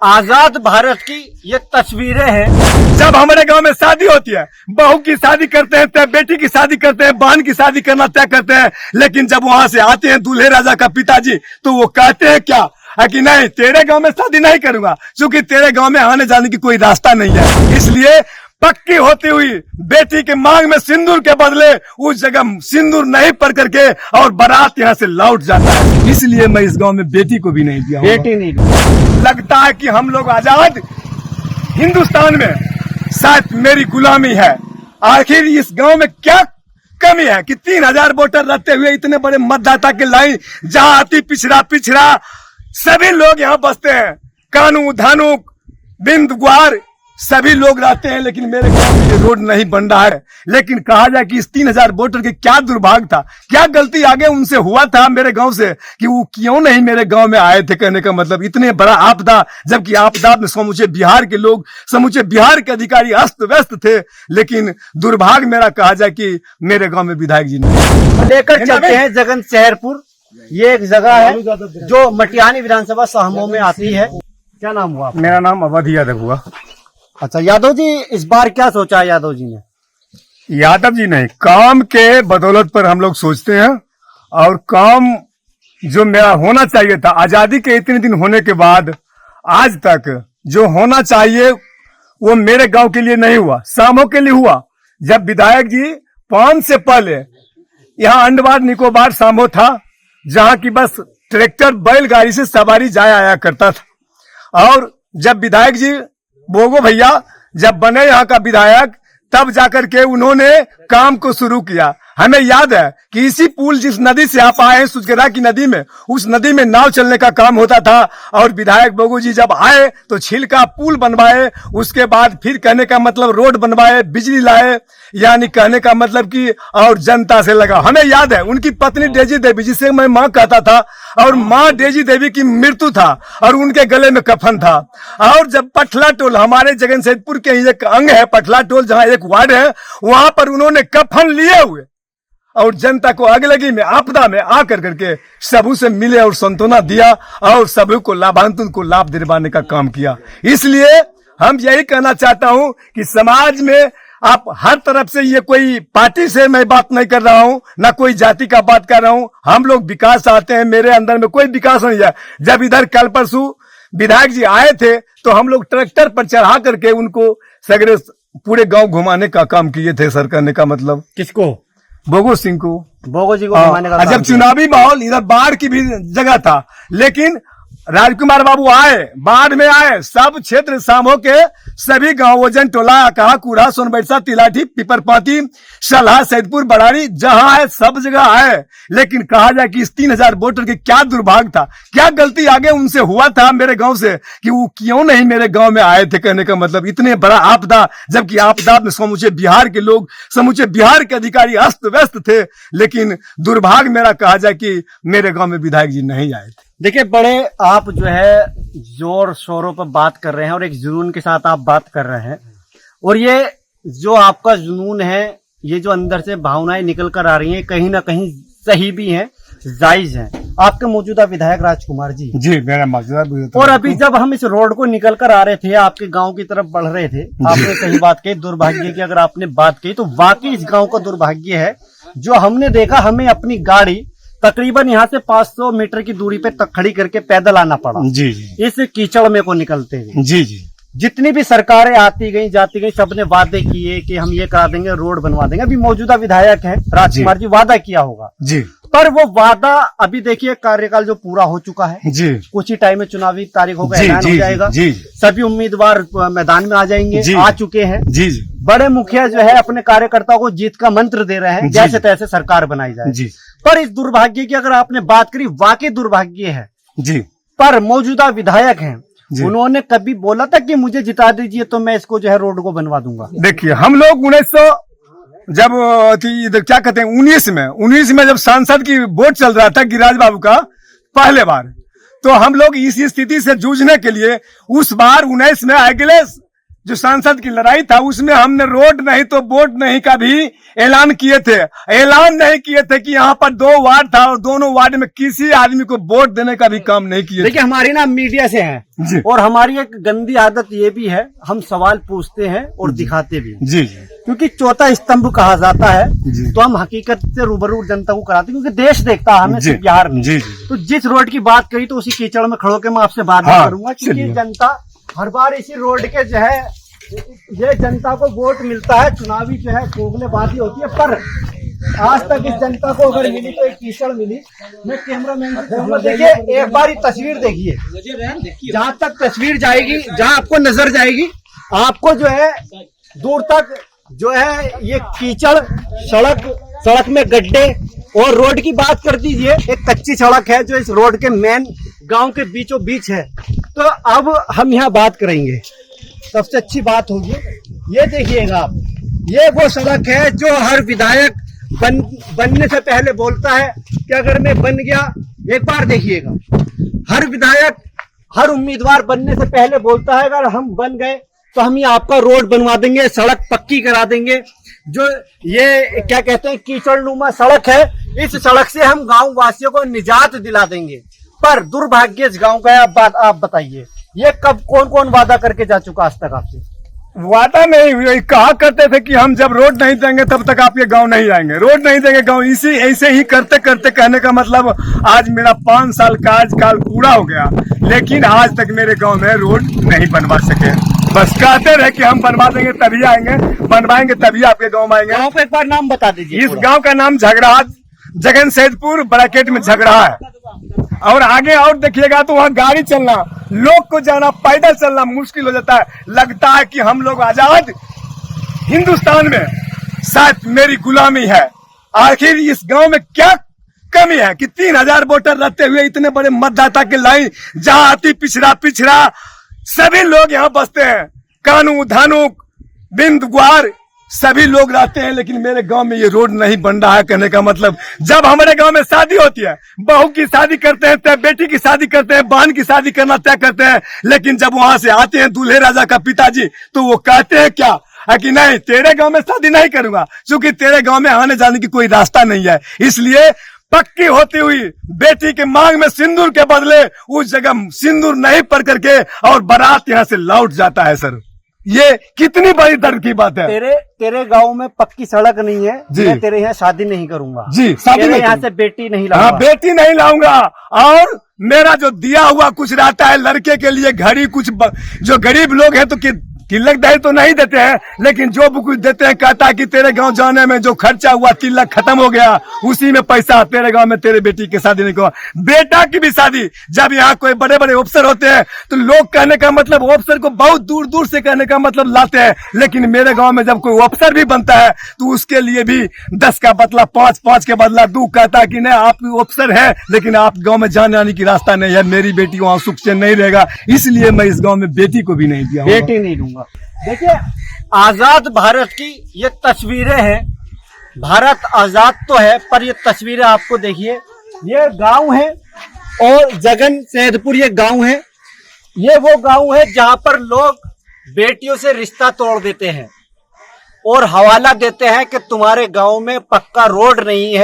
आजाद भारत की ये तस्वीरें हैं। जब हमारे गांव में शादी होती है, बहू की शादी करते हैं तय, बेटी की शादी करते हैं, बहन की शादी करना तय करते हैं, लेकिन जब वहां से आते हैं दूल्हे राजा का पिताजी तो वो कहते हैं क्या है कि नहीं, तेरे गांव में शादी नहीं करूंगा, क्योंकि तेरे गांव में आने जाने की कोई रास्ता नहीं है। इसलिए पक्की होती हुई बेटी के मांग में सिंदूर के बदले उस जगह सिंदूर नहीं पड़ करके और बारात यहाँ से लौट जाता है। इसलिए मैं इस गांव में बेटी को भी नहीं दिया। बेटी नहीं दी। लगता है कि हम लोग आजाद हिंदुस्तान में शायद मेरी गुलामी है। आखिर इस गांव में क्या कमी है कि 3000 वोटर रहते हुए इतने बड़े मतदाता के लाइन, जहां अति पिछड़ा सभी लोग यहाँ बसते हैं, कानू धानु बिंद ग्वार सभी लोग रहते हैं, लेकिन मेरे गांव में ये रोड नहीं बन रहा है। लेकिन कहा जाए कि इस 3000 वोटर के क्या दुर्भाग्य था, क्या गलती आगे उनसे हुआ था मेरे गांव से कि वो क्यों नहीं मेरे गांव में आए थे। कहने का मतलब इतने बड़ा आपदा, जबकि आपदा में समूचे बिहार के लोग, समूचे बिहार के अधिकारी अस्त व्यस्त थे, लेकिन दुर्भाग्य मेरा कहा जाए कि मेरे गांव में विधायक जी ने लेकर चलते हैं जगन शहरपुर। ये एक जगह है जो मटियानी विधानसभा साहमों में आती है। क्या नाम हुआ? मेरा नाम अवधि यादव हुआ। अच्छा, यादव जी इस बार क्या सोचा है यादव जी ने? यादव जी नहीं, काम के बदौलत पर हम लोग सोचते हैं, और काम जो मेरा होना चाहिए था आजादी के इतने दिन होने के बाद आज तक जो होना चाहिए वो मेरे गांव के लिए नहीं हुआ, सामों के लिए हुआ। जब विधायक जी 5 से पहले यहाँ अंडमान निकोबार सामो था, जहां की बस ट्रैक्टर बैलगाड़ी से सवारी जाया आया करता था, और जब विधायक जी बोगो भैया जब बने यहाँ का विधायक, तब जाकर के उन्होंने काम को शुरू किया। हमें याद है कि इसी पुल जिस नदी से आप आए हैं सुजगरा की नदी में, उस नदी में नाव चलने का काम होता था, और विधायक बोगो जी जब आए तो छिलका पुल बनवाए, उसके बाद फिर कहने का मतलब रोड बनवाए, बिजली लाए, यानी कहने का मतलब कि और जनता से लगा। हमें याद है उनकी पत्नी डेजी देवी, जिसे मैं मां कहता था, और मां डेजी देवी की मृत्यु था और उनके गले में कफन था। और जब पटला टोल, हमारे जगनसेदपुर के ही एक अंग है पटला टोल, जहां एक वार्ड है, वहां पर उन्होंने कफन लिए हुए और जनता को अगलगी में आपदा में आकर करके सबू से मिले और सांत्वना दिया और सभी को लाभान्वित को लाभ दिलवाने का काम किया। इसलिए हम यही कहना चाहता हूं कि समाज में आप हर तरफ से, ये कोई पार्टी से मैं बात नहीं कर रहा हूं, ना कोई जाति का बात कर रहा हूं, हम लोग विकास चाहते हैं। मेरे अंदर में कोई विकास नहीं है। जब इधर कल परसों विधायक जी आए थे तो हम लोग ट्रैक्टर पर चढ़ा करके उनको सगरे पूरे गांव घुमाने का काम किए थे। सर कहने का मतलब किसको? बोगो सिंह को, बोगो जी को घुमाने का। जब चुनावी माहौल, इधर बाढ़ की भी जगह था, लेकिन राजकुमार बाबू आए, बाढ़ में आए, सब क्षेत्र सामो के सभी गांव, वजन टोला, कहा कूड़ा, सोनबरसा, तिलाठी, पिपरपाती, सलाह, सैदपुर, बड़ारी, जहां है सब जगह आए। लेकिन कहा जाए कि इस 3000 वोटर के क्या दुर्भाग्य था, क्या गलती आगे उनसे हुआ था मेरे गांव से कि वो क्यों नहीं मेरे गांव में आए थे। कहने का मतलब इतने बड़ा आपदा, जबकि आपदा में समूचे बिहार के लोग, समूचे बिहार के अधिकारी अस्त व्यस्त थे, लेकिन दुर्भाग्य मेरा कहा जाए कि मेरे गांव में विधायक जी नहीं आए थे। देखिए, बड़े आप जो है जोर शोरों पर बात कर रहे हैं और एक जुनून के साथ आप बात कर रहे हैं, और ये जो आपका जुनून है, ये जो अंदर से भावनाएं निकल कर आ रही हैं, कहीं ना कहीं सही भी हैं, जायज हैं। आपके मौजूदा विधायक राजकुमार जी मेरा मौजूदा, और अभी जब हम इस रोड को निकल कर आ रहे थे, आपके गांव की तरफ बढ़ रहे थे, आपने सही बात कही, दुर्भाग्य की अगर आपने बात कही तो वाकई इस गांव का दुर्भाग्य है। जो हमने देखा, हमें अपनी गाड़ी तकरीबन यहाँ से 500 मीटर की दूरी पे तक खड़ी करके पैदल आना पड़ा जी जी, इस कीचड़ में को निकलते हुए। जी जी, जितनी भी सरकारें आती गई जाती गई, सबने वादे किए कि हम ये करा देंगे, रोड बनवा देंगे। अभी मौजूदा विधायक है राजकुमार जी, वादा किया होगा जी, पर वो वादा अभी देखिए कार्यकाल जो पूरा हो चुका है जी, कुछ ही टाइम में चुनावी तारीखों का ऐलान हो जाएगा। जी, सभी उम्मीदवार मैदान में आ जाएंगे, आ चुके हैं। जी जी, बड़े मुखिया जो है अपने कार्यकर्ताओं को जीत का मंत्र दे रहे हैं, जैसे तैसे सरकार बनाई जाए जी। पर इस दुर्भाग्य की अगर आपने बात करी, वाकई दुर्भाग्य है जी। पर मौजूदा विधायक हैं, उन्होंने कभी बोला था कि मुझे जिता दीजिए तो मैं इसको जो है रोड को बनवा दूंगा? देखिए, हम लोग 1919 में जब सांसद की वोट चल रहा था गिरिराज बाबू का पहले बार, तो हम लोग इस स्थिति से जूझने के लिए उस बार 19 में अगले जो सांसद की लड़ाई था उसमें हमने रोड नहीं तो वोट नहीं का भी ऐलान किए थे। ऐलान नहीं किए थे कि यहाँ पर 2 वार्ड था और दोनों वार्ड में किसी आदमी को वोट देने का भी काम नहीं किए। देखिए हमारी ना मीडिया से है जी। और हमारी एक गंदी आदत ये भी है, हम सवाल पूछते हैं और दिखाते भी हैं। जी क्योंकि चौथा स्तंभ कहा जाता है जी। तो हम हकीकत से रूबरू जनता को कराते हैं, क्योंकि देश देखता है हमें, सिर्फ बिहार नहीं। जी। तो जिस रोड की बात करी तो उसी कीचड़ में खड़ो के मैं आपसे बात नहीं करूंगा, क्योंकि जनता हर बार इसी रोड के जो है ये जनता को वोट मिलता है, चुनावी जो है खोखलेबाजी होती है, पर आज तक इस जनता को अगर मिली तो एक कीचड़ मिली। मैं कैमरामैन से कहूंगा, देखिए एक बार ये तस्वीर देखिए, जहाँ तक तस्वीर जाएगी, जहाँ आपको नजर जाएगी, आपको जो है दूर तक जो है ये कीचड़, सड़क में गड्ढे, और रोड की बात कर दीजिए, एक कच्ची सड़क है जो इस रोड के मेन गांव के बीचों बीच है। तो अब हम यहाँ बात करेंगे, सबसे अच्छी बात होगी ये देखिएगा आप, ये वो सड़क है जो हर विधायक बनने से पहले बोलता है कि अगर मैं बन गया, एक बार देखिएगा, हर विधायक, हर उम्मीदवार बनने से पहले बोलता है अगर हम बन गए तो हम ये आपका रोड बनवा देंगे, सड़क पक्की करा देंगे। जो ये क्या कहते हैं कीचड़नुमा सड़क है, इस सड़क से हम गांव वासियों को निजात दिला देंगे। पर दुर्भाग्य इस गांव का है। अब आप बताइए, ये कब कौन कौन वादा करके जा चुका आज तक आपसे? वादा नहीं हुई, कहा करते थे कि हम जब रोड नहीं देंगे तब तक आपके गांव नहीं आएंगे, रोड नहीं देंगे गांव। इसी ऐसे ही करते करते कहने का मतलब आज मेरा 5 साल का आजकल पूरा हो गया, लेकिन आज तक मेरे गांव में रोड नहीं बनवा सके। बस कहते रहे कि हम बनवा देंगे तभी आएंगे, बनवाएंगे तभी आपके गाँव में आएंगे। गाँव का एक बार नाम बता दीजिए। इस गाँव का नाम झगड़ा, जगन सैदपुर ब्रैकेट में झगड़ा है। और आगे और देखिएगा तो वहाँ गाड़ी चलना, लोग को जाना, पैदल चलना मुश्किल हो जाता है। लगता है कि हम लोग आजाद हिंदुस्तान में शायद मेरी गुलामी है। आखिर इस गांव में क्या कमी है कि 3000 वोटर रहते हुए इतने बड़े मतदाता के लाइन, जहाँ अति पिछड़ा सभी लोग यहाँ बसते हैं, कानू धानु बिंद गुआर सभी लोग रहते हैं, लेकिन मेरे गांव में ये रोड नहीं बन रहा है। कहने का मतलब जब हमारे गांव में शादी होती है, बहू की शादी करते हैं तय, बेटी की शादी करते हैं, बहन की शादी करना तय करते हैं, लेकिन जब वहां से आते हैं दूल्हे राजा का पिताजी तो वो कहते हैं क्या है कि नहीं, तेरे गांव में शादी नहीं करूंगा, क्योंकि तेरे गांव में आने जाने की कोई रास्ता नहीं है। इसलिए पक्की होती हुई बेटी के मांग में सिंदूर के बदले उस जगह सिंदूर नहीं पड़ करके और बारात यहाँ से लौट जाता है। सर ये कितनी बड़ी दर्द की बात है। तेरे गांव में पक्की सड़क नहीं है जी, मैं तेरे यहाँ शादी नहीं करूंगा जी, शादी नहीं, यहाँ से बेटी नहीं लाऊंगा। हाँ, बेटी नहीं लाऊंगा। और मेरा जो दिया हुआ कुछ रहता है लड़के के लिए, घड़ी कुछ जो गरीब लोग हैं तो तिलक दहेज तो नहीं देते हैं, लेकिन जो भी कुछ देते हैं कहता है कि तेरे गांव जाने में जो खर्चा हुआ तिलक खत्म हो गया, उसी में पैसा तेरे गांव में तेरे बेटी की शादी नहीं हुआ। बेटा की भी शादी जब यहाँ कोई बड़े बड़े अफसर होते हैं तो लोग कहने का मतलब अफसर को बहुत दूर दूर से कहने का मतलब लाते हैं, लेकिन मेरे गाँव में जब कोई अफसर भी बनता है तो उसके लिए भी 10 का बदला 5, 5 के बदला 2 कहता है कि नहीं आप अफसर है, लेकिन आप गाँव में जाने आने की रास्ता नहीं है, मेरी बेटी वहाँ सुख से नहीं रहेगा, इसलिए मैं इस गाँव में बेटी को भी नहीं दिया, बेटी नहीं दूंगा। देखिए आजाद भारत की ये तस्वीरें हैं, भारत आजाद तो है पर ये तस्वीरें आपको देखिए, ये गांव है और जगन सैदपुर ये गांव है। ये वो गांव है जहां पर लोग बेटियों से रिश्ता तोड़ देते हैं और हवाला देते हैं कि तुम्हारे गांव में पक्का रोड नहीं है,